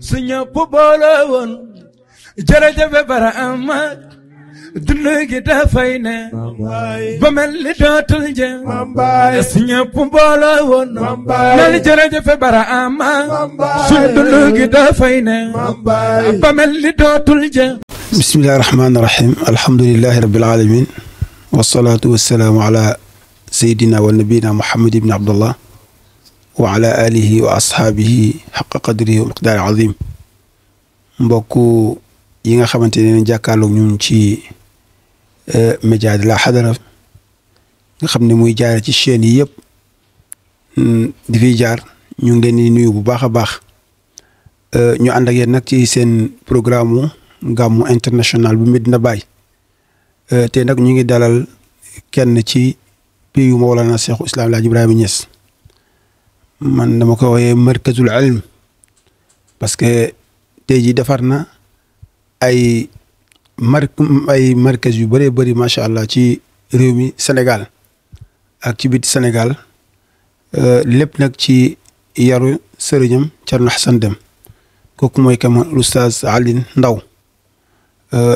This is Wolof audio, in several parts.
su ñëpp boole woon jërëjëf Barhama dund gi dafay ne ba mel ni dootul jëm su ñëpp boole woon nal jërëjëf Barhama su dund gi dafay ne ba mel ni dootul jëm. bismillahi rahmaani rahim alhamdulillahi rabbil alamin wasalaatu wasalaamu ala sayidina wa nabiyina muhammad ibn abdullah wa ala alihi wa ashaabihi xaqa qadrihi wa miqdaari azim. mbokk yi nga xamante ne jàkkaarloog ñun ci média de la Hadara nga xam ne muy jaare ci chaîne yi yëpp di fiy jaar ñu ngi leen di nuyu bu baax a baax ñu ànd ak yéen nag ci seen programme gàmmu international bu Medina Baye te nag ñu ngi dalal kenn ci piyu Mawlana Cheikhul Islam El Hadj Ibrahima Niass man dama ko wooyee markazul ilm parce que tey jii defar na ay markaz yu bëree bëri macha allah ci réew mi Sénégal ak ci biti Sénégal lépp nag ci yaru sëriñam Thierno Hassane Dème kooku mooy kam Oustaz Alioune Ndao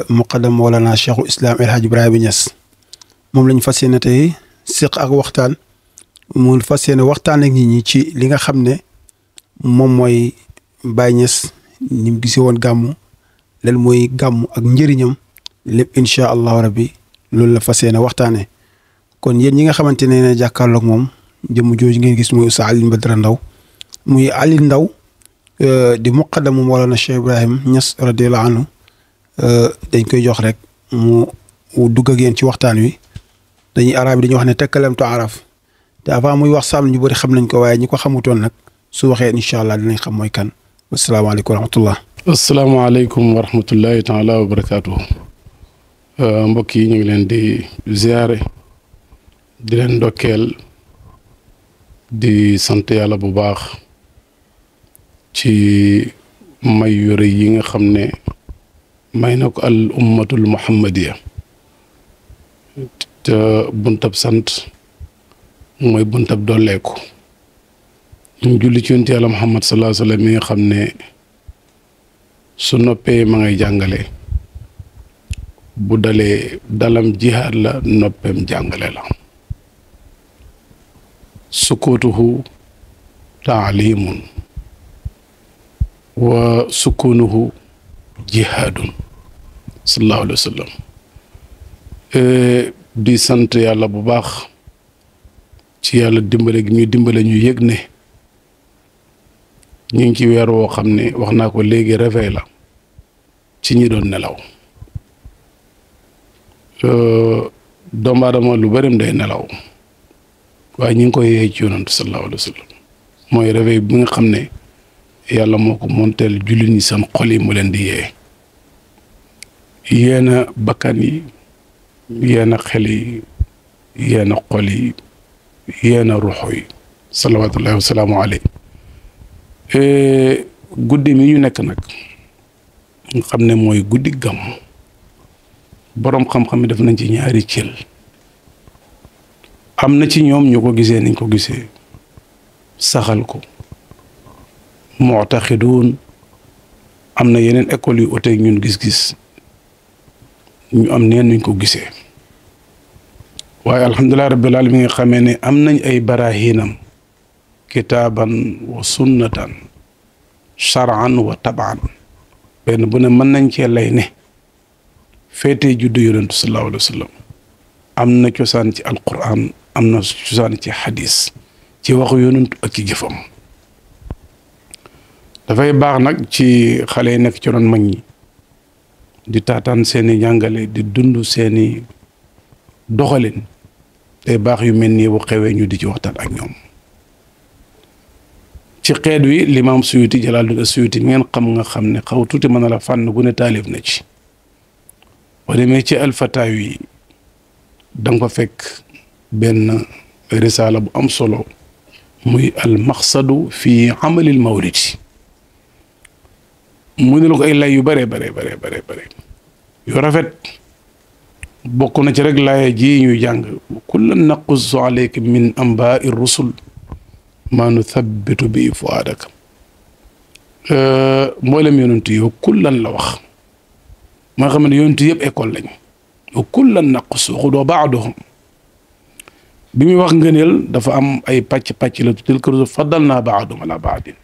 muqaddam Mawlana Cheikhul Islam El Hadj Ibrahima Niass moom la ñu fas yéene tey siq ak waxtaan mu fas yéene waxtaan ak nit ñi ci li nga xam ne moom mooy Baye Niass ni mu gisee woon gàmmu lan mooy gàmmu ak njëriñam lépp incha allahu rabbi loolu la fas yéene waxtaanee kon yéen ñi nga xamante ne jàkkaarloog moom jëmm jooju ngeen gis mooy Oustaz Alioune Badara Ndao muy Alioune Ndao di muqaddamu Mawlana Cheikh Ibrahima Niass radiyallahu anhu dañ koy jox rek mu dugg ak yéen ci waxtaan wi dañuy arab yi dañuy wax ne tekkalamtu araf te avant muy wax sàmm ñu bëri xam nañ ko waaye ñi ko xamutoon nag su waxee incha allah dinañ xam mooy kan. asalaamaaleykum wa rahmatullah. asalaamaaleykum wa rahmatullahi taala wa barakaatu. mbokk yi ñu ngi leen di ziare di leen ndokkeel di sant yàlla bu baax ci may yu rëy yi nga xam ne may na ko al ummatul muhammadiya te buntab sant mooy buntab dolleeku ñu julli ci yonent yàlla muhammad sallallahu alayhi wa sallam mi nga xam ne su noppee ma ngay jàngale bu dalee dalam jihaad la noppeem jàngale la sukutuhu taalimun wa sukunuhu jihaadun sallallahu alayhi wa sallam di sant yàlla bu baax ci yàlla dimbale gi ñuy dimbale ñu yëg ne ñu ngi ci weer woo xam ne wax naa ko léegi réveil la ci ñi doon nelaw doomu aadama lu bërim day nelaw waaye ñu ngi koy yee ci yonantu sallallahu alayhi wa sallam mooy réveil bi nga xam ne yàlla moo ko monteel jullit ñi seen xol yi mu leen di yee yeena bakkan yi yeena xel yi yeena xol yi yeena ruxu yi salawatullahi wasalaamu aley guddi mi ñu nekk nag nga xam ne mooy guddi gàmm boroom xam-xam yi def nañ ci ñaari cël am na ci ñoom ñu ko gisee niñ ko gisee saxal ko mu'taqiduun am na yeneen école yu uteeg ñun gis-gis ñu am neen nuñ ko gisee waaye alhamdulilah rabbil alamin nga xamee ne am nañ ay barahinam kitaaban wa sunnatan shar'an wa tab'an benn bu ne mën nañ cee lay ne féetee juddu yonentu sallallahu alayhi wa sallam am na cosaan ci alquran am na cosaan ci xadis ci waxu yonentu ak ci jëfam dafay baax nag ci xale yi nekk ci ron mag ñi di taataan seeni jàngale di dund seeni doxalin day baax yu mel nii bu xewee ñu di ci waxtaan ak ñoom ci xeet wi limaam Suyuti Jalaaluddin Suyuti mi ngeen xam nga xam ne xaw tuuti mën na la fànn gu ne taalif na ci boo demee ci alfataawi yi da nga ko fekk benn risaala bu am solo muy al maqsadu fi amalil mawlidi mu ne la ko ay lay yu bare yu rafet bokk na ci rek laaya ji ñuy jàng kullan naqussu alayka min ambaa'i rusul maa nuthabbitu bi fuaadaka mboolem yonent yi kullan la wax maa xam ne yonent yëpp école lañu wa kullan naqussu wa ba'duhum bi muy wax ngëneel dafa am ay pàcc la tilka rusul faddalnaa ba'dahum alaa ba'din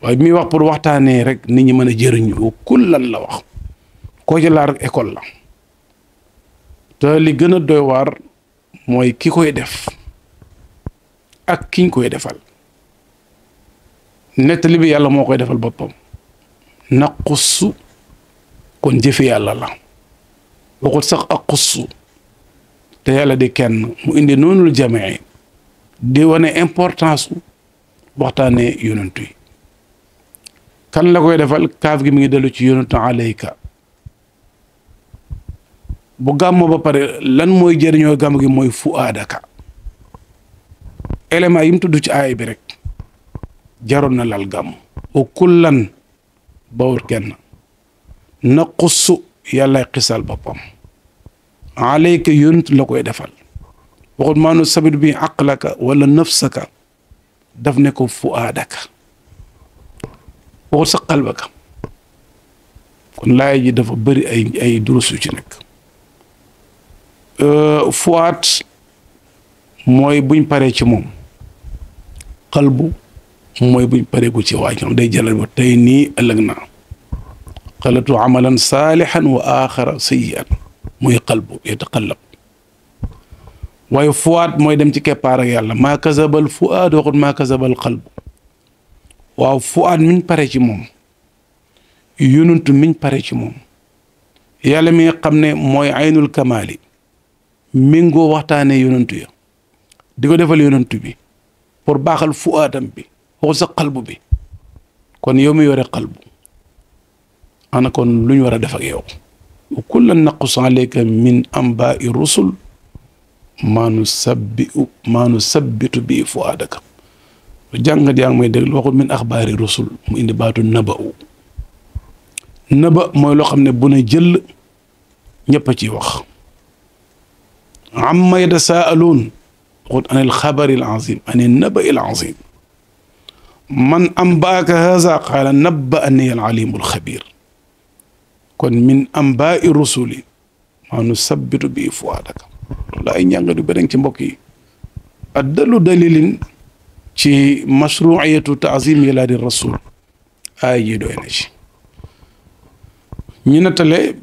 waaye bi muy wax pour waxtaanee rek nit ñi mën a jëriñu wa kullan la wax koo ci laa rek école la te li gën a doy waar mooy ki koy def ak kiñ koy defal nettali bi yàlla moo koy defal boppam naqussu kon jëfe yàlla la waxut sax ak xussu te yàlla di kenn mu indi noonul jamee di wane importance su waxtaanee yonentu yi kan la koy defal kaaf gi mi ngi dellu ci yonentu alayka bu gàmmoo ba pare lan mooy jëriñoo gàmm gi mooy fuaadaka élément yi mu tudd ci aaya bi rek jaroon na lal gàmm wa kullan bawut kenn naqussu yàllay xisal boppam alayka yonent la koy defal waxut maa nu sabit bi aqlaka wala nafsaka daf ne ko fuaadaka waxut sa qalbaka kon laay ji dafa bëri ay durusu ci nekk fuaat mooy buñ paree ci moom qalbu mooy buñ paree gu ci waaj ñoom day jëlal ba tey nii ëllëg naa xalatu amalan saalihan wa axara sayyi'an muy qalbu yataqallab waaye fuaat mooy dem ci keppaar ak yàlla maa kasabal fuaad waxut maa kasabal qalbu waaw fuaat miñ pare ci moom yonentu miñ pare ci moom yàlla mi nga xam ne mooy aynul kamaali méngoo waxtaanee yonentu ya di ko defal yonentu bi pour baaxal fuaatam bi waxul sa qalbu bi kon yow mi yore qalbu ana kon lu ñu war a def ak yow wa kullan naqussu alayka min ambaa'i rusul maa nu sabbitu bi fuaadaka jàngat yaa ngi may déglu waxul min axbaari rusul mu indi baatu naba'u naba mooy loo xam ne bu ne jël ñëpp a ciy wax amma yatasaaluun waxut an il xabari al azim an il naba'i al azim man ambaaka haza qaala nabba'ani al alimu al xabir kon min ambaa'i rusuli maa nu sabbitu bi fuaadaka loolu ay njàngat yu bëri ci mbokk yi addalu dalilin ci mashruiyatu taazim yilaadi rasul ay ji doy na ci ñu nettale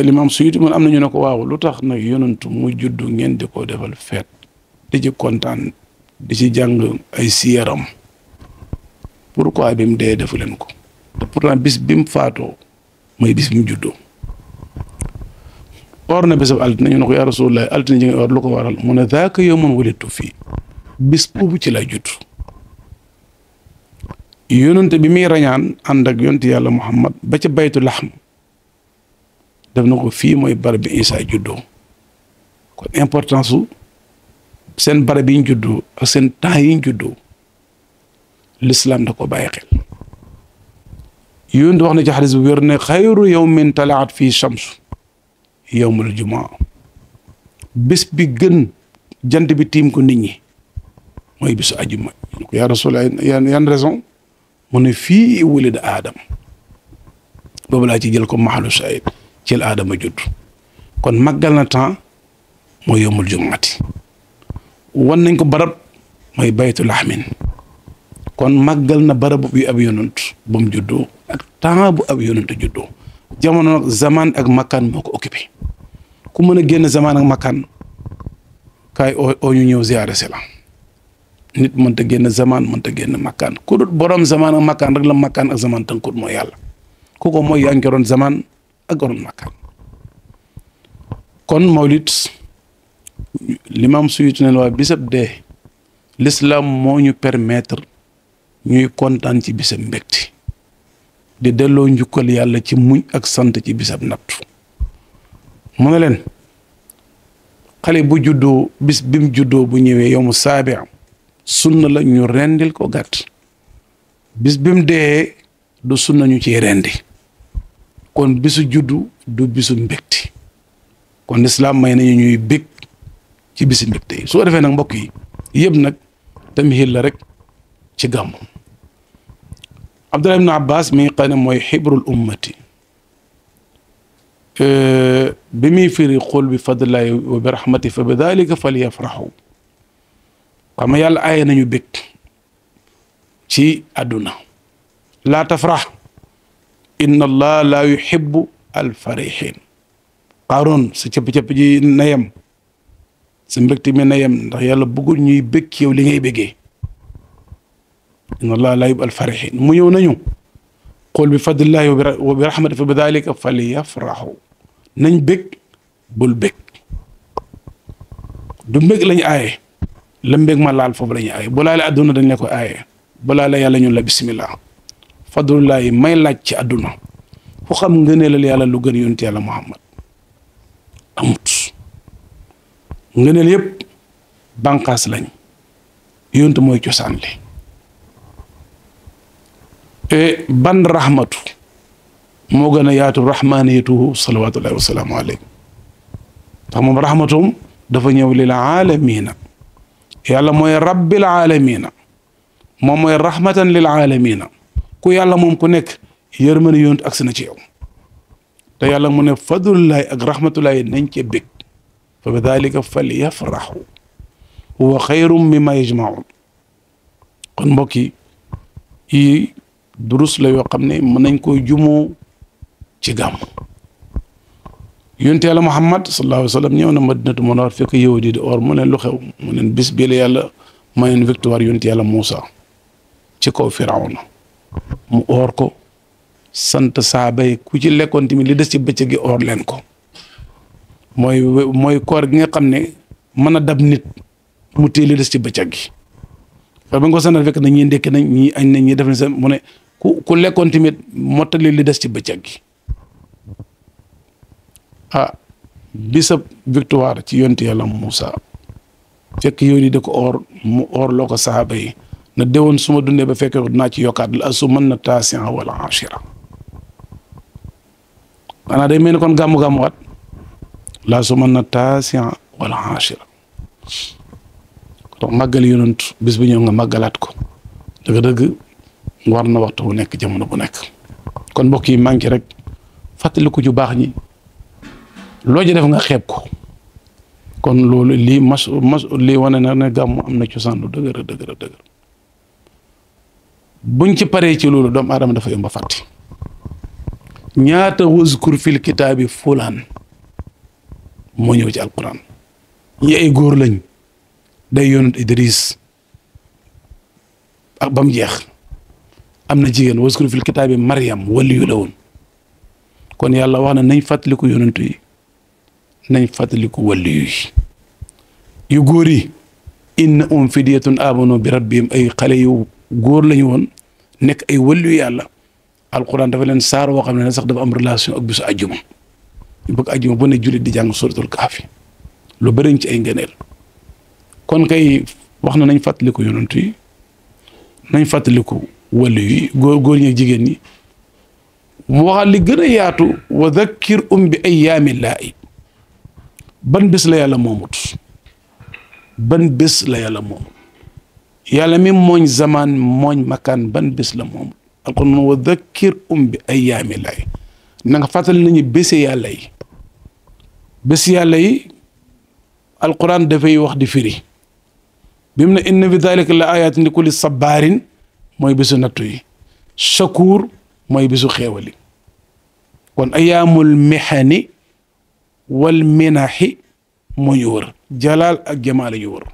limaam Suyuti man am na ñu ne ko waaw lu tax nag yonantu mu juddu ngeen di ko defal feet di ci kontaan di ci jàng ay siyaram pourquoi bi mu dee defu leen ko te pourtant bis bi mu faatoo mooy bis bi mu juddoo or na bésab altine ñu ne ko yaa Rasulullah altine ji nga or lu ko waral mu ne daaka yawmun wulidtu fii bis boobu ci la judd yonante bi muy rañaan ànd ak yonte yàlla Muhammad ba ca baytu laxm def na ko fii mooy barab bi Isaa juddoo kon importance su seen barab yi ñu juddoo ak seen temps yi ñu juddoo l'islam da ko bàyyi xel yonent wax na ci xadis bu wér ne xayru yawmin talaat fii shams yawmul jumaa bés bi gën jant bi tiim ko nit ñi mooy bisu ajuma ñu ko yaa Rasulullah yan raison mu ne fii wulida aadam boobu laa ci jël ko maxalu shahid ci la aadama judd kon màggal na temps mooy yawmul jumaati wan nañ ko barab mooy baytu laxmin kon màggal na barab bi ab yonant ba mu juddoo ak temps bu ab yonant juddoo jamono nag zaman ak makkaan moo ko occupé ku mën a génn zaman ak makkaan kaay oo ñu ñëw ziyaare si la nit mënta génn zaman mënta génn makkaan ku dut borom zaman ak makkaan rek la makkaan ak zaman tënkut mooy yàlla ku ko mooy yaa ngi yoroon zaman ak yoroon makkaan kon mawlid limaam Suyuti ne la waa bisab dee l'islam moo ñu permettre ñuy kontaan ci bisab mbégte di delloo njukkal yàlla ci muñ ak sant ci bisab nattu mu ne leen xale bu juddoo bis bi mu juddoo bu ñëwee yow mu saabi am sunna la ñu rendil ko gàtt bis bi mu dee du sunna ñu ciy rendi kon bisu juddu du bisu mbégte kon lislaam may nañu ñuy bég ci bisi mbégte yi soo defee nag mbokk yi yëpp nag tamhid la rek ci gàmmu Abdullah ibn Abbas mi ngi xam ne mooy xibrul ummati bi muy firi qul bi fadlillahi wa bi rahmati fa bi dalika falyafrahu xam nga yàlla aaye nañu bég ci àdduna laa tafrax inna allah laa yuhibbu alfarihin Qaaroon sa cëpp-cëpp ji na yem sa mbégte mi na yem ndax yàlla bëggul ñuy bég yow li ngay bégee inna allah laa yuhibbu alfarihin mu ñëw nañu qul bi fadlillahi wa bi rahmati fa bi dalika falyafrahu nañ bég bul bég du mbég lañu aaye la mbég ma laal foofu la ñuy aaye bu laalee àdduna dañ la ko aaye bu laalee yàlla ñun la bismillah fadlullahi may laaj ci àdduna fu xam ngëneelal yàlla lu gën yonent yàlla Muhammad amut ngëneel yëpp bànqaas lañ yonent mooy cosaan li ban rahmatu moo gën a yaatu rahmaniyatuhu salawatullahi wasalaamu alayhi ndax moom rahmatum dafa ñëw lil aalamiina yàlla mooy rabbil aalamiina moom mooy rahmatan lil aalamiina ku yàlla moom ku nekk yërmande yonent agsi na ci yow te yàlla mu ne fadlullahi ak rahmatullahi nañ ca bég fa bi dalika falyafrahu huwa xayrum mimma yajmaun kon mbokk yi durus la yoo xam ne mën nañ koy jumoo ci gàmm yonent yàlla Muhammad sallallahu alayhi wa sallam ñëw na Madinatu Munawwara fekk yahudi di or mu ne lu xew mu ne bis bii la yàlla mayoon victoire yonent yàlla Muusa ci kaw Firawna mu or ko sant saaba yi ku ci lekkoon tamit li des ci bëccëg gi or leen ko mooy koor gi nga xam ne mën a dab nit mu téye li des ci bëccëg gi ba nga ko sanal fekk na ñii ndekki nañ ñii añ nañ ñii def nañ seen mu ne ku lekkoon tamit mottali li des ci bëccëg gi bisab victoire ci yonti yàlla Moussa fekk yow da ko or mu or loo ko saaba yi na déwoon su ma dundee ba fekkee dinaa ci yokkaat la su mën na taasiya wala ashira xanaa day mel ni kon gàmmu-gàmmuwaat laa su mën na taasiya wala ashira donc màggal yonent bis bu ñëw nga màggalaat ko dëgg-dëgg war na waxtu bu nekk jamono bu nekk kon mbokk yi manqué rek fàttaliku ju baax ñi loo ji def nga xeeb ko kon loolu lii lii wane na ne gàmmu am na cosaan lu dëgër buñ ci paree ci loolu doomu aadama dafa yomb a fàtte ñaata wazkur fil kitaabi fulaan moo ñëw ci alquran ñi ay góor lañ day yonent Idris ak ba mu jeex am na jigéen wazkur fil kitaabi Maryam waliyu la woon kon yàlla wax na nañ fàttaliku yonentu yi nañ fàttaliku waliyu yi yu góor yi innahum fidyatun amanu bi rabbihim ay xale yu góor lañu woon nekk ay waliyu yàlla alquran dafa leen saar woo xam ne sax dafa am relation ak bisu ajjuma ñu bëgg ajjuma bu ne jullit di jàng suratul kahfi lu bëriñ ci ay ngëneel kon kay wax na nañ fàttaliku yonentu yi nañ fàttaliku waliyu yi góor ñi ak jigéen ñi mu waxal li gën a yaatu wa dhakkir bi ayyaamillaahi ban bés la yàlla moomut ban bés la yàlla moomut yàlla mi mooñ zaman mooñ makaan ban bés la moomut alquran wa dhakkir bi ayyaamillaahi na nga fàttali nañu bési yàlla yi bési yàlla yi alquran dafay wax di firi bi mu ne inna fi dhalika la ayatin li kulli sabaarin mooy bésu nattu yi shakuur mooy bésu xeewali kon ayaamul mihani wal minahi moo ñu wër jalaal ak jamaal ñu wër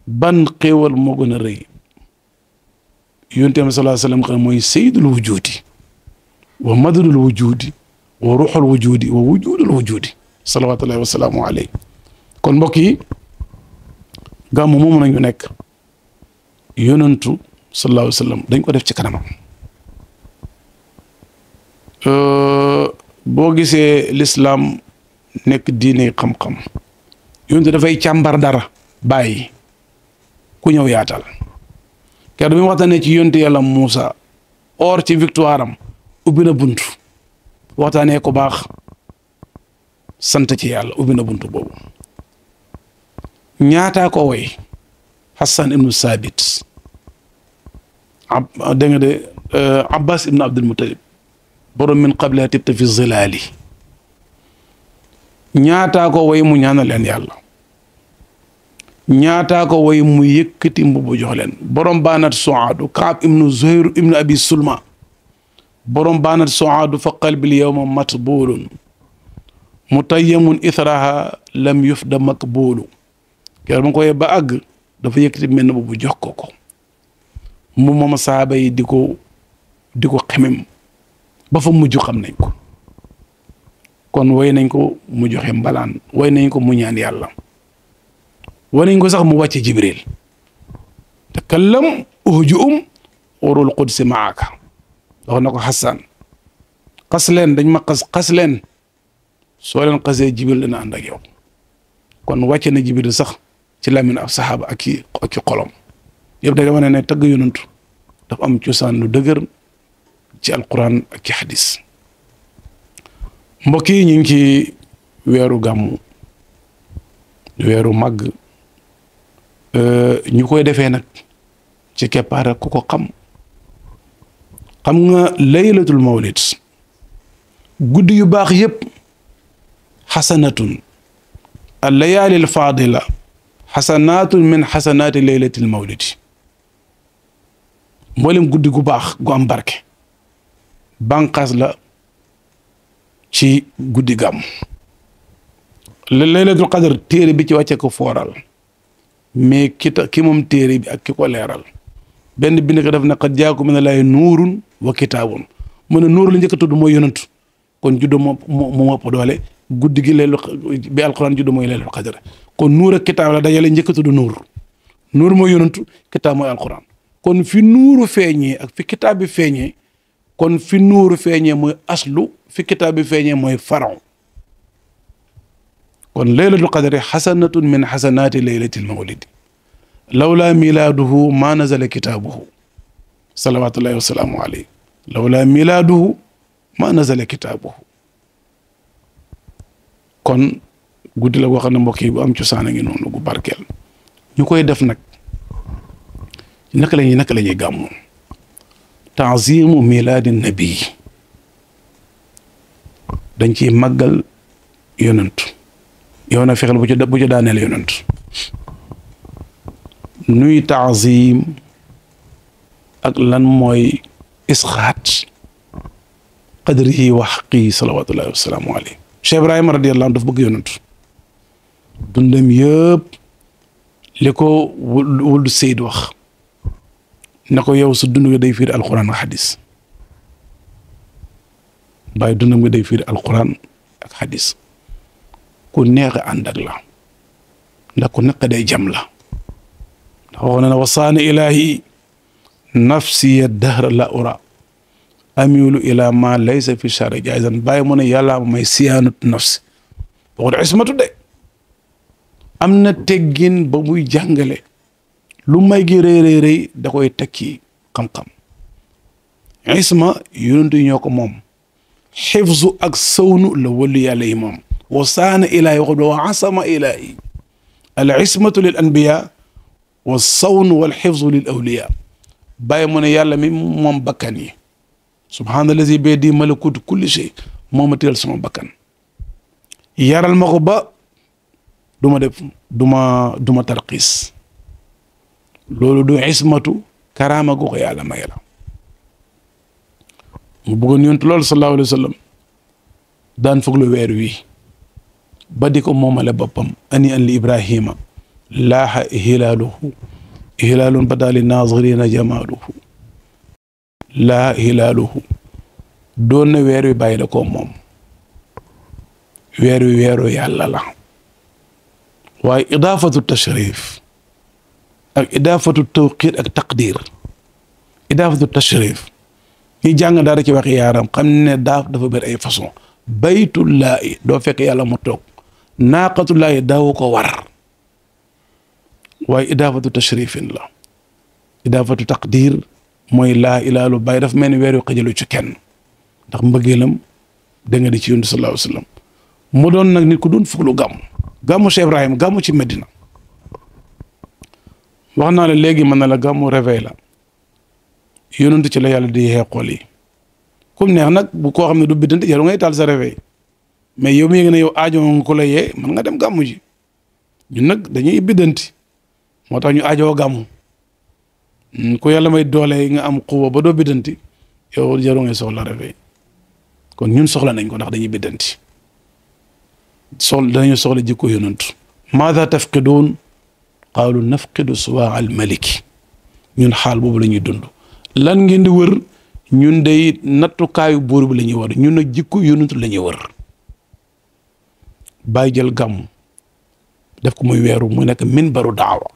ban xéewal moo gën a rëy yonent bi sallallahu alayhi wa sallam xam mooy sayyidul wujudi wa madadul wujudi wa ruuxul wujudi wa wujudul wujudi salawaatullahi wa salaamu alayhi kon mbokk yi gàmmu moomu nañu nekk yonentu sallallahu alayhi wa sallam dañ ko def ci kanamam boo gisee lislaam nekk diine xam-xam yonent dafay càmbar dara bàyyi ku ñëw yaatal ker bi mu waxtaanee ci yonent yàlla Muusa or ci victoire am ubbi na bunt waxtaanee ko baax sant ci yàlla ubbi na bunt boobu ñaataa ko woy Hassan ibnu Sabit dégg nga de Abbas ibn Abdul Muttalib borom min qabla tibta fi zilaali ñaataa ko way mu ñaanal leen yàlla ñaataa ko way mu yëkkati mbubu jox leen borom baanat soaadu Kaab ibnu Zuhayr ibnu Abi Sulma borom baanat soaadu fa qalbil yawma matbuulun mutayyamun ithraha lam yufda makbuulu kër ba nga koy ba àgg dafa yëkkati mel na bu jox ko mu moom saaba yi di ko xemem ba fa mujj xam nañ ko kon way nañ ko mu joxe mbalaan way nañ ko mu ñaan yàlla way nañ ko sax mu wàcce Jibril takallam uhjuum warul qudsi maaka wax na ko Xasan xas leen dañ ma xas leen soo leen xasee Jibril dana ànd ak yow kon wàcce na Jibril sax ci lamine ab saxaaba ak ci xolom yëpp da wane ne tagg yonantu dafa am cosaan lu dëgër ci alquran ak ci xadis mbokk yi ñu ngi ci weeru gàmmu weeru màgg ñu koy defee nag ci keppaar ak ku ko xam nga laylatul mawlid guddi yu baax yëpp xasanatun al layaali al faadila xasanaatun min xasanaati laylatil mawlidi mboolem guddi gu baax gu am barke bànqaas la ci guddi gàmm laylatul qadr téere bi ci wàcce ko fooral mais ki moom téere bi ak ki ko leeral benn bind ko def na qad jaakum minallaahi nuurun wa kitaabun mu ne nuur la njëkk a tudd mooy yonantu kon juddo moo ëpp doole guddi gi bi alquran juddo mooy laylatul qadr kon nuur ak kitaab la dajale njëkk a tudd nuur mooy yonantu kitaab mooy alquran kon fi nuuru feeñee ak fi kitaab bi feeñee kon fi nuuru feeñee mooy aslu fi kitaab bi feeñee mooy faraw kon laylatul qadri xasanatun min xasanaati laylatil mawlidi lawlaa milaaduhu maa nazala kitaabuhu salawaatullahi wasalaamu alayhi lawlaa milaaduhu maa nazala kitaabuhu kon guddi la goo xam ne mbokk yi bu am cosaan a ngi noonu gu barkeel ñu koy def nag naka la ñuy gàmmu taazimu milaadi nabi dañ ciy màggal yonantu yow na fexeel bu ci daaneel yonantu nuy taazim ak lan mooy isxaat qadrihi wa xaqi salawatullahi wasalaamu alayhi Cheikh Ibrahima radiyallahu anhu daf bëgg yonantu dundam yëpp li ko wuldu Seyd wax na ko yow su dund nga day fiir alquran ak xadis bàyyi dundam nga day fiir alquran ak xadis ku neex a ànd ak la ndax ku nekk day jam la ndax waxoon na wasaani ilahi nafsiya dahra la ura amilu ila ma laysa fi shari jaizan bàyyi mu ne yàlla ma may siyaanut nafsi waxut ismatu de am na teggin ba muy jàngale lu may gi rëy da koy tekki xam-xam isma yonentu yi ñoo ko moom xifzu ak sawnu la wali yàlla yi moom wa saana ilaahi waxut wa asama ilaahi al ismatu lil anbiya wa sawnu wal xifzu lil awliya bàyyi mu ne yàlla mi moom bakkan yi subhaanallazi bi yadihi malakuutu kulli shay moo ma téel sama bakkan yaral ma ko ba duma tarxiis loolu du ismatu karaama gu ko yàlla may la mu bëggoon yontu loolu sallallahu alayhi wa sallam daan foglu weer wi ba di ko moomale boppam ani an li ibrahima laaxa hilaalun bada li naazirina jamaaluhu laaxa hilaaluhu doon na weer wi bàyyi la ko moom weer wi weeru yàlla la waaye idaafatu tashrif ak idaafatu tawqiir ak taqdir idaafatu tashrif ñi jàng dara ci waxi yaaram xam ne dafa bëri ay façon baytullaahi doo fekk yàlla mu toog naaqatullaahi daawu ko war waaye idaafatu tashrifin la idaafatu taqdir mooy laa ilaalu bàyyi dafa mel ni weer yu xëjalu ci kenn ndax mbëggeelam da nga di ci yonent sallallahu alayhi wa sallam mu doon nag nit ku doon fuglu gàmmu Cheikh Ibrahima gàmmu ci Medina wax naa la léegi mën na la gàmmu réveil la yonent ci la yàlla di yee xol yi comme neex nag bu koo xam ne du biddanti yow ngay taal sa réveil mais yow mi ngi ne yow aajo nga ko la yee mën nga dem gàmmu ji ñun nag dañuy biddanti moo tax ñu aajoo gàmmu ku yàlla may doole nga am xuwa ba doo biddanti yow jaru ngay soxla réveil kon ñun soxla nañ ko ndax dañuy biddanti dañu soxla jikko yonent maada tafqiduun qaalu nafqidu suwaa al maliki ñun xaal boobu la ñuy dund lan ngeen di wër ñun day nattukaayu buur bi la ñuy wër ñun nag jikko yonent la ñuy wër bàyyi jël gàmm def ko muy weeru mu nekk minbaru daawa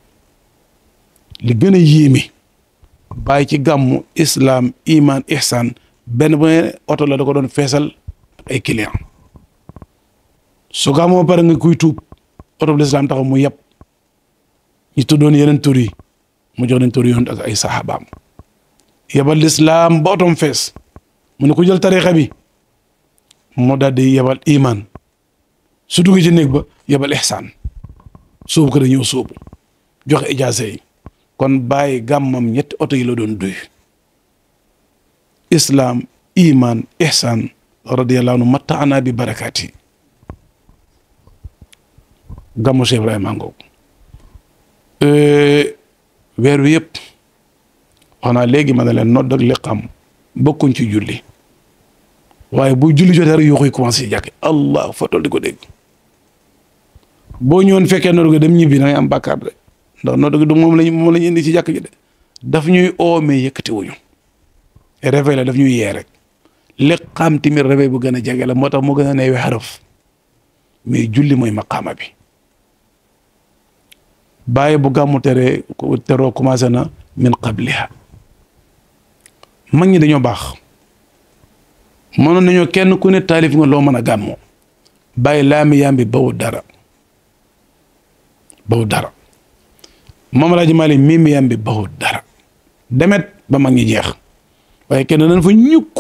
li gën a yéeme bàyyi ci gàmmu islam iman ihsan benn bu ne oto la da ko doon feesal ay client su gàmmoo pare nga kuy tuub oto bu lislaam taxaw mu yeb ñu tuddoon yeneen tur yi mu jox leen tur yoon ak ay saxaabaam yebal lislaam ba otom fees mu ne ku jël tarixa bi moo daal di yebal iman su dugg ci néeg ba yebal ihsan sóobu ko da ñëw sóobu joxe ijaasa yi kon bàyyi gàmmam ñetti oto yi la doon duy islaam iman ihsan radiyallahu anhu mattaana bi barakaati gàmmu Cheikh Ibrahima ngoog weer wi yëpp wax naa léegi ma ne leen nodd ak liqaam bokkuñ ci julli waaye bu julli jotee rek yoo koy commencé jàkke allah fa toll di ko dégg boo ñëwoon fekkee nodd ga dem ñibbi da ngay am bàkkaar de ndax nodd ga du moom lañu indi ci jàkk ji de daf ñuy oomee yëkkati wuñu réveil la daf ñuy yee rek liqaam tamit réveil bu gën a jege la moo tax moo gën a neewe xaraf mais julli mooy maqaama bi bàyyi bu gàmmu teroo commencé na min qabliha mag ñi dañoo baax mënoon nañoo kenn ku ne taalif nga loo mën a gàmmoo bàyyi laami yambi bawu dara Maam Alaaji Maalik mimi yambi bawu dara demet ba mag ñi jeex waaye kenn dañ fa ñukk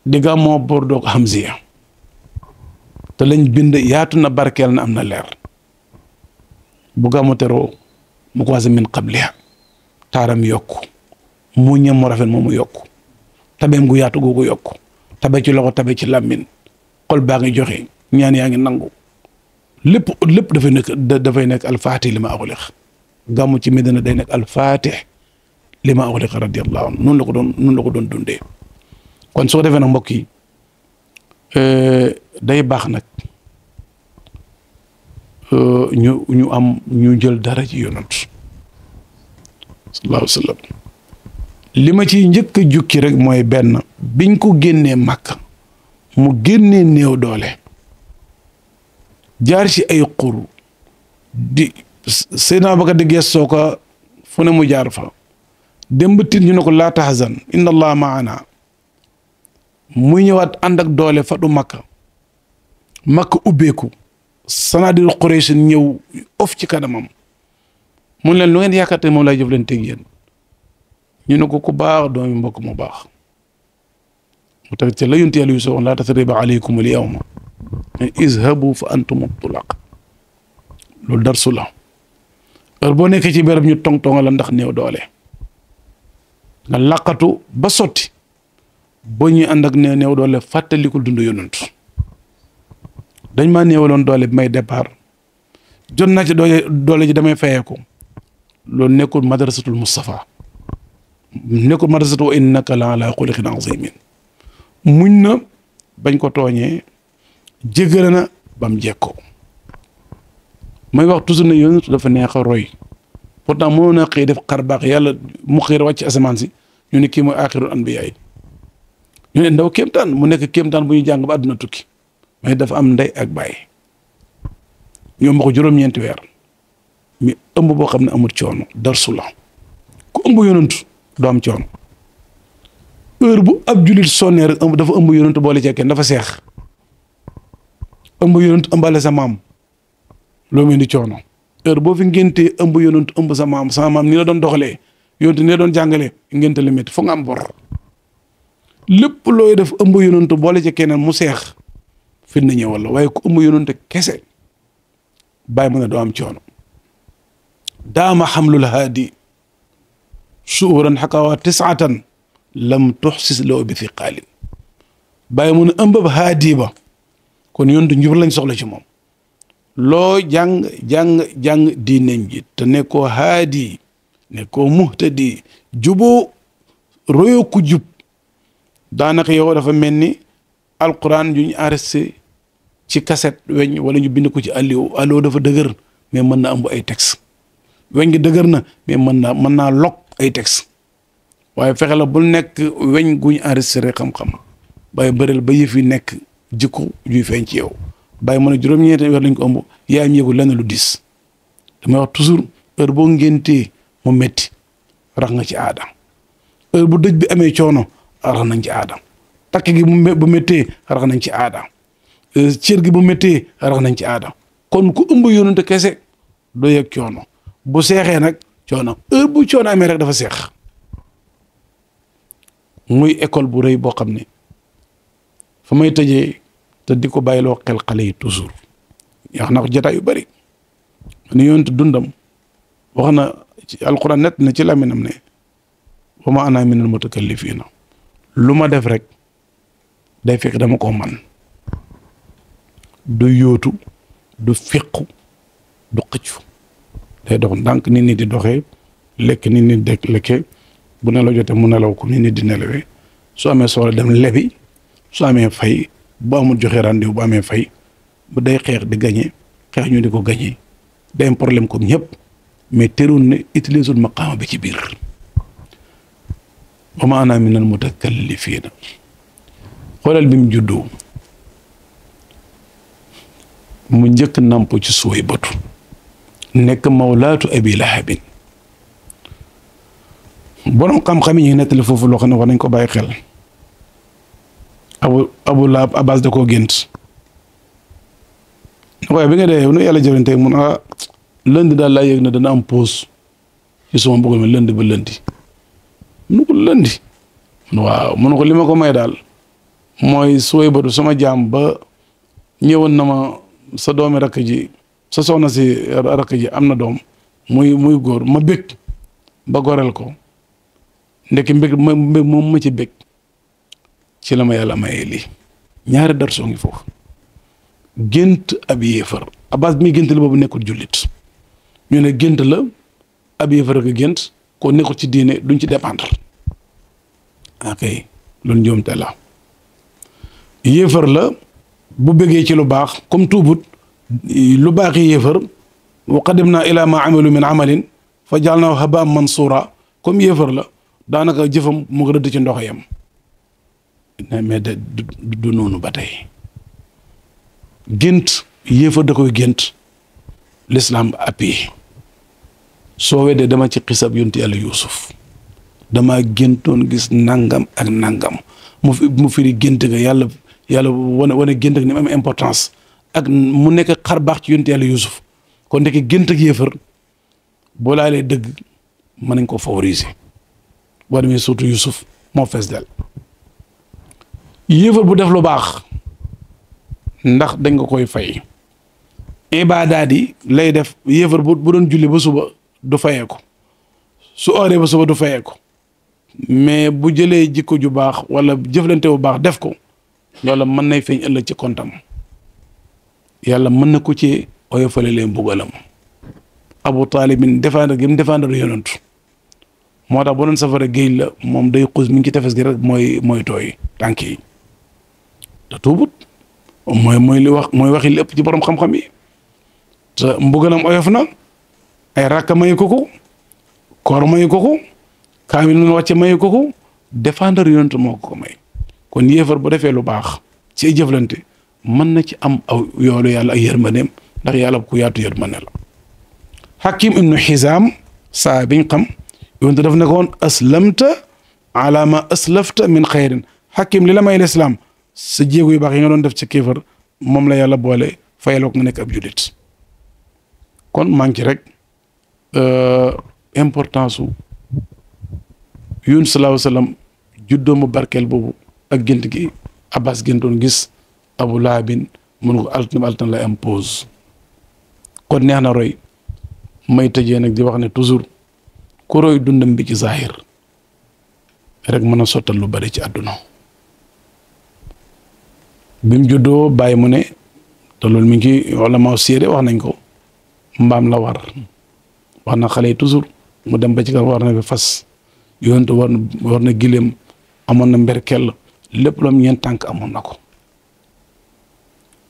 di gàmmoo Bordeaux ak Hamziya te lañ bind yaatu na barkeel na am na leer bu gàmmu teroo mu commencé min qabliha taaram yokku mu ñam mu rafet moomu yokku tabeem gu yaatu googu yokku tabe ci loxo tabe ci làmmin xol baa ngi joxe ñaan yaa ngi nangu lépp dafay nekk alfaatih li ma axuliq gàmmu ci Medina day nekk alfaatih li ma axuliq radiyallahu anhu noonu la ko doon dundee kon soo defee nag mbokk yi day baax nag ñu jël dara ci yonant sallallahu alayhi wa sallam li ma ci njëkk a jukki rek mooy benn biñ ko génnee Makka mu génnee néew doole jaar ci ay xur di Seydina Bakar di gestoo ko fu ne mu jaar fa dem ba tit ñu ne ko laa tahzan inna allah maana muy ñëwaat ànd ak doole fatu Makka ubbeeku sanaadir Quraysh ñëw of ci kanamam mun leen lu ngeen yaakaar te moom lay jëf leen teg yéen ñu ne ko ku baax doomi mbokk mu baax mu teg ci la yonent Yàlla Yuusuf laa tasriba alaykum al yawma izhabu fa antum tulaq loolu darsu la heure boo nekkee ci béréb ñu tong-tonga la ndax néew doole nga laqatu ba sotti boo ñuy ànd ak néew doole fàttalikul dund yonent dañ maa néewaloon doole bi may départ jot naa ci doole ji damay fayeeku loolu nekkul madrasatul Mustafa nekkul madrasatu wa innaka la ala xuliqin azimin muñ na bañ ko tooñee jégale na bam jekkoo may wax toujours ne yonent dafa neex a roy pourtant mënoon na xëy def xar baax yàlla mu xëy wàcc asamaan si ñu ne kii mooy axirul anbiya yi ñu ne ndaw kéemtaan mu nekk kéemtaan bu ñuy jàng ba àdduna tukki mais dafa am ndey ak baay ñoom ba ko juróom-ñeenti weer mi ëmb boo xam ne amul coono darsu la ku ëmb yonent doo am coono heure bu ab julit sonnee rek dafa ëmb yonent boole ci kenn dafa seex ëmb yonent ëmbale sa maam loo mel ni coono heure boo fi ngéntee ëmb yonent ëmb sa maam ni la doon doxalee yonent ni la doon jàngalee ngénte la métti foog nga am bor lépp looy def ëmb yonent boole ci keneen mu seex fi na ñëwal la waaye ku ëmb yonent kese bàyyi mu ne doo am coono daama xamlul haadi suuran xakawaa tisatan lam tuxsis loo bi thiqaalin bàyyi mu ne ëmbab haadi ba kon yontu njub lañ soxla ci moom loo jàng diineem ji te nekkoo haadi nekkoo muhtadi juboo royo ku jub daanaka yow dafa mel ni alquran yu ñu arrêté ci cassette weñ wala ñu bind ko ci allo dafa dëgër mais mën na ëmb ay texte weñ gi dëgër na mais mën naa lok ay texte waaye fexe la bul nekk weñ guñ enregistré xam-xam bàyyi bëreel ba yëf yi nekk jikko juy feeñ ci yow bàyyi mën a juróom-ñeenti weer lañ ko ëmb yaa am yëgu lenn lu dis damay wax toujours heure boo ngéntee mu métti rax nga ci aada heure bu dëj bi amee coono rax nañ ci aada takk gi bu méttee rax nañ ci aada cër gi bu méttee rax nañ ci aada kon ku ëmb yónnante kese doo yëg coono bu seexee nag coono heure bu coono amee rek dafa seex muy école bu rëy boo xam ne fa may tëjee te di ko bàyyiloo xel xale yi toujours wax na ko jotaay yu bari ni yonent dundam wax na ci alquran net na ci laminam ne wa ma ana minal mutakallifiina lu ma def rek day fekk dama ko man du yóotu du fiqu du xëccu day dox ndànk nit ñi di doxee lekk nit ñi di lekkee bu nelaw jotee mu nelaw ko nit ñi di nelawee su amee soxla dem lebi su amee fay bu amul joxe rendez-vous bu amee fay bu day xeex di gañe xeex ñu di ko gañe day am problème comme ñëpp mais terewul ne utiliser maqaama bi ci biir wa ma ana minal mutakallifiina xoolal bi mu juddoo mu njëkk namp ci suuy batu nekk mawlaatu abi lahabin borom xam-xam yi ñu nettali foofu loo xam ne war nañ ko bàyyi xel abu lahab abbas da koo gént waaye bi nga dee nu yàlla jëfante mun lënd daal laa yëg na dana am pause ci suma bëggoon mi lënd ba lëndi munu ko lëndi waaw munu ko li ma ko may daal mooy suuy batu sama jaam ba ñëwoon na ma sa doomi rakk ji sa soxna si rakk ji am na doom muy góor ma bég ba goreel ko ndekki mbég moom ma ci bég ci la ma yàlla mayee lii ñaari dar soo ngi foofu gént ab yéefar abbas bi muy gént la boobu nekkul jullit ñu ne gént la ab yéefar ak gént ko nekkul ci diine duñ ci dépendre ok loolu njuumte la yéefar la bu bëggee ci lu baax comme tuubut lu baax yi yéefar wa qadimna ila ma amilu min amalin fa jaalnaahu habaan mansuura comme yéefar la daanaka jëfam mu ngi rëdd ci ndox yam mais du noonu ba tey gént yéefar da koy gént l'islam appui soo weddee dama ci xisab yonti yàlla Yuusuf dama géntoon gis nangam ak nangam mu firi gént nga yàlla wane gént ak ni mu am importance ak mu nekk xar baax ci yonti yàlla Yuusuf kon ndeke gént ak yéefar boo laalee dëgg mën nañ ko favoriser boo demee surtout Yuusuf moo fees del yéefar bu def lu baax ndax dañ nga koy fay ibaadaat yi lay def yéefar bu doon julli ba suba du fayee ko su ooree ba suba du fayee ko mais bu jëlee jikko ju baax wala jëflante bu baax def ko loolu mën nay feeñ ëllëg ci kontam yàlla mën na ko ci oyofale leen mbugalam Abu Taalibin défendre gi mu défendre yonantu moo tax bu doon safara géej la moom day xus mi ngi ci tefes gi rek mooy tooy tànk yi te tuubut mooy li wax mooy waxi lépp ci borom xam-xam yi te mbugalam oyof na ay rakka mayu ko koor mayu ko kaamil mu wàcce mayu ko défendre yonantu moo ko may kon yéefar bu defee lu baax ci ay jëflante mën na ci am aw yoolu yàlla ay yërmandeem ndax yàlla ku yaatu yërmande la Hakim ibnu Xizaam saa biñ xam yonte daf ne ko woon aslamta ala ma aslafta min xayrin Hakim li la may lislaam sa jéego yu baax yi nga doon def ci kéefar moom la yàlla boole fayaloo ko nga nekk ab jullit kon maa ngi ci rek importance su Yunus sallallahu alayhi wa sallam juddoo mu barkeel boobu ak gént gi Abbas géntoon gis Abu Lahabin mun ko altine lay am pause kon neex na roy may tëjee nag di wax ne toujours ku roy dundam bi ci zahir rek mën a sottal lu bari ci àdduna bi mu juddoo bàyyi mu ne te loolu mi ngi wala ma séeré wax nañ ko mbaam la war na xale yi toujours mu dem ba ci kanam war na fi fas yonent war na gileem amoon na mberkel lépp lu am ñeent tànk amoon na ko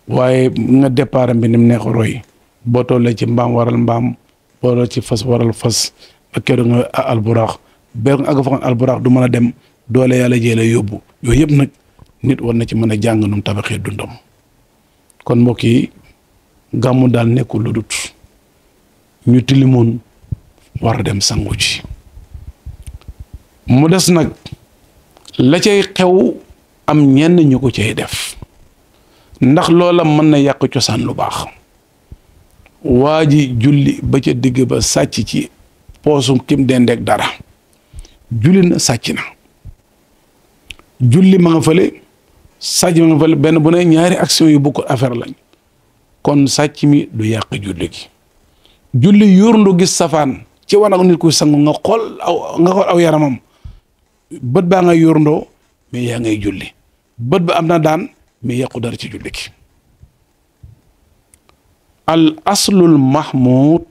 waaye nga départ bi ni mu neex roy boo tollee ci mbaam waral mbaam boo tollee ci fas waral fas ba keroog nga alburaax ber nga àgg fa alburaax du mën a dem doole yàlla jëlee yóbbu yooyu yëpp nag nit war na ci mën a jàng num tabaxee dundam kon mbokk yi gàmmu daal nekkul lu dut ñu tilimoon war a dem sangu ci mu des nag la cay xew am ñenn ñu ko cay def ndax loola mën na yàq cosaan lu baax waa ji julli ba ca digg ba sàcc ci poosum kim dendeeg dara julli na sàcc na julli ma nga fële sàcc ma nga fële benn bu ne ñaari action yu bokk affaire lañ kon sàcc mi du yàq julli gi julli yurndu gis safaan ci wanag nit kuy sangu nga xool aw yaramam bët baa nga yurndoo mais yaa ngay julli bët ba am na daan mais yàqu dara ci julli gi al aslul mahmud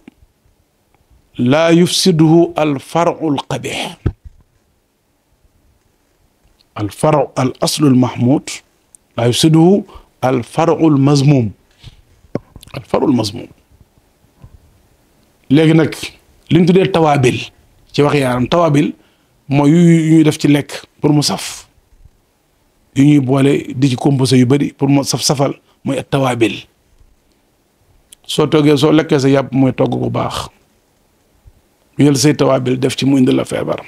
laa yufsiduhu al farul qabih al aslul mahmud laa yufsiduhu al farul mazmum léegi nag li ñu tuddee tawaabil ci wax yaaram tawaabil mooy yu ñuy def ci lekk pour mu saf yu ñuy boole di ci composé yu bari pour mu safal mooy ak tawaabil soo toggee soo lekkee sa yàpp mooy togg bu baax yël say tawaabil def ci mu indi la feebar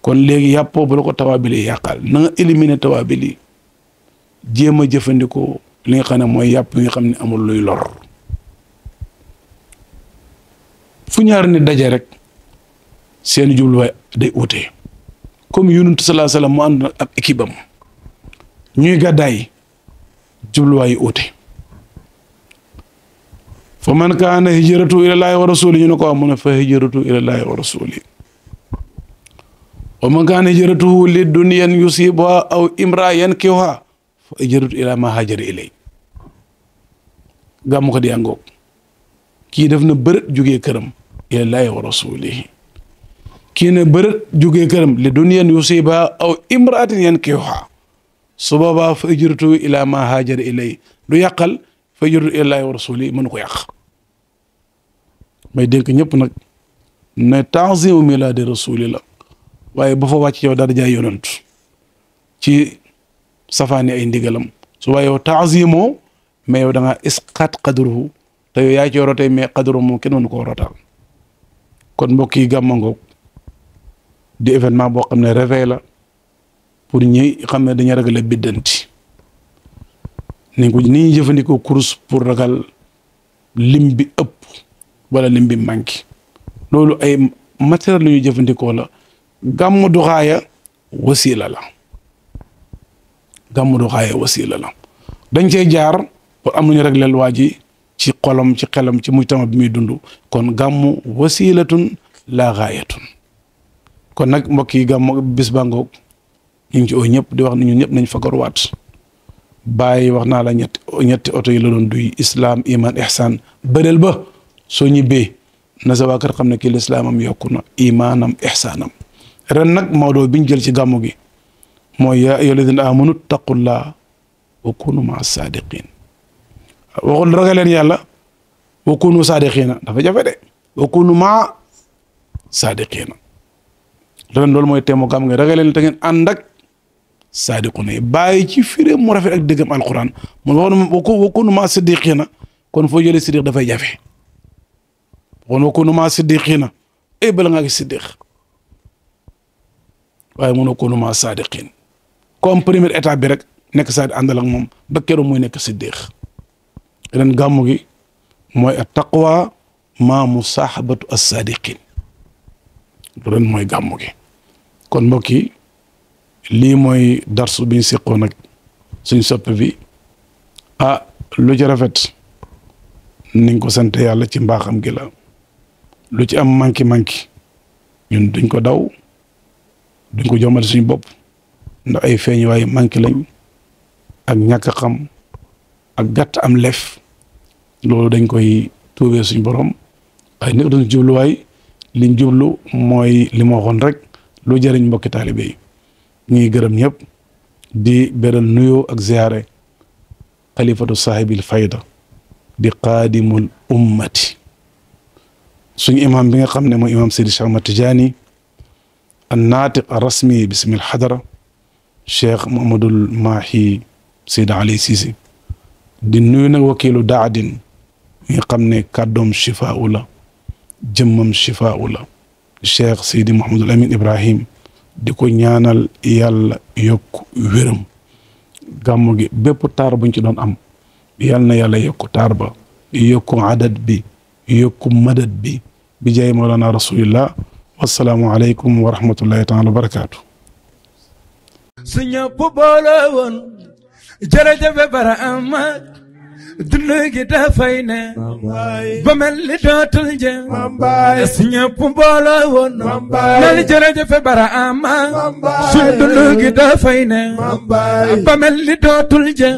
kon léegi yàppoo bu la ko tawaabil yi yàqal na nga éliminer tawaabil yi jéem a jëfandikoo li nga xam ne mooy yàpp yi nga xam ne amul luy lor fu ñaar ni daje rek seen jubluwaay day ute comme yonent sallallahu alayhi wasallam mu ànd ak équipe am ñuy gàddaay jubluwaay yi ute fa man kaana hijratu ilallaahi wa rasuli ñu ne ko mu ne fa hijratu ilallaahi wa rasuli wa man kaana hijratuhu li dunyan yusibuha aw imra yankihuha fa hijratu ila ma hajara ilay gàmmu ko di àngoog kii def na bërët jógee këram ilallaahi wa rasulihi kii ne bërët jógee këram li dunyan yusibuha aw imraatin yankihuha su boobaa fa hijratu ila ma hajara ilay du yàqal fa hijratu ilallaahi wa rasulihi mënu ko yàq may dénk ñëpp nag ne ta'zimu milaadi rasuli la waaye bu fa wàcc yow dara jaay yonent ci safaani ay ndigalam su waaye yow ta'zimoo mais yow da nga isqaat qadruhu te yow yaa ci rotee mais qadru moom kenn mënu koo rotal kon mbokk yi gàmmangoog di événement boo xam ne réveil la pour ñi xam ne dañu ragal a biddanti ni ñuy jëfandikoo course pour ragal lim bi ëpp wala lim bi manqué loolu ay matériel lu ñuy jëfandikoo la gàmmu duxaaya wasiila la dañ cey jaar pour am nañu regleel waa ji ci xolam ci xelam ci muy tama bi muy dund kon gàmmu wasiilatun la gaayatun kon nag mbokk yi gàmmu bis bangoog ñu ngi ci oo ñëpp di wax ne ñun ñëpp nañ fagaruwaat bàyyi wax naa la ñetti oto yi la doon duy islam iman ihsan bëreel ba soo ñibbee na sa waa kër xam ne kii lislaamam yokku na imaanam ihsaanam ren nag Maodo biñ jël ci gàmmu gi mooy yaa ayyuha alladina amanu taqullah wa kunu maa saadiqin waxul ragal leen yàlla wa kunu saadiqina dafa jafe de wa kunu maa saadiqina ren loolu mooy teemu gàmmu gi ragal leen te ngeen ànd ak saadiquna yi bàyyi ci firé mu rafet ak dëggam alquran mun waxoon wa kunu maa siddiqina kon foo jëlee siddiq dafay jafe waxoon wa kunu maa siddiqina ay bala ngaa gis siddiq waaye mun wa kunu maa saadiqin comme première étape bi rek nekk saadi àndal ak moom ba keroog muy nekk siddiq ren gàmmu gi mooy at taqwa maa musaahabatu as saadiqin ren mooy gàmmu gi kon mbokk yi lii mooy darsu bi ñu seqoon nag suñ soppe bi lu ci rafet niñ ko sant yàlla ci mbaaxam gi la lu ci am manki ñun duñ ko daw duñ ko jombale suñu bopp ndax ay feeñ waaye manqué lañ ak ñàkk xam ak gàtt am lef loolu dañ koy tuubee suñu borom ay nekk doon jubluwaay liñ jublu mooy li ma waxoon rek lu jëriñ mbokki taalibe yi ñuy gërëm ñëpp di beral nuyoo ak ziyaare xalifatu saahibil fayda di qaadimul ummati suñu imam bi nga xam ne mooy imam Seydi Cheikh Ahmad Tidiane an naatiq rasmi bismil xadara Cheikh Mouhamadoul Mahi Seydi Ali Cissé di nuyu nag wakiilu daadin nga xam ne kàddoom shifaa'u la jëmmam shifaa'u la Cheikh Seydi Mouhamadoul Amin Ibrahim di ko ñaanal yàlla yokk wéram gàmmu gi bépp taar buñ ci doon am yal na yàlla yokku taar ba yokku adad bi yokku madad bi bi jaay mawlana rasulillah wassalaamu aleykum wa rahmatullahi taala wa barakaatu su ñëpp boole woon jërëjëf bara ama dund gi dafay ne ba mel ni dootul jëm su ñëpp boole woon mel jërëjëf bara ama su dund gi dafay ne ba mel ni dootul jëm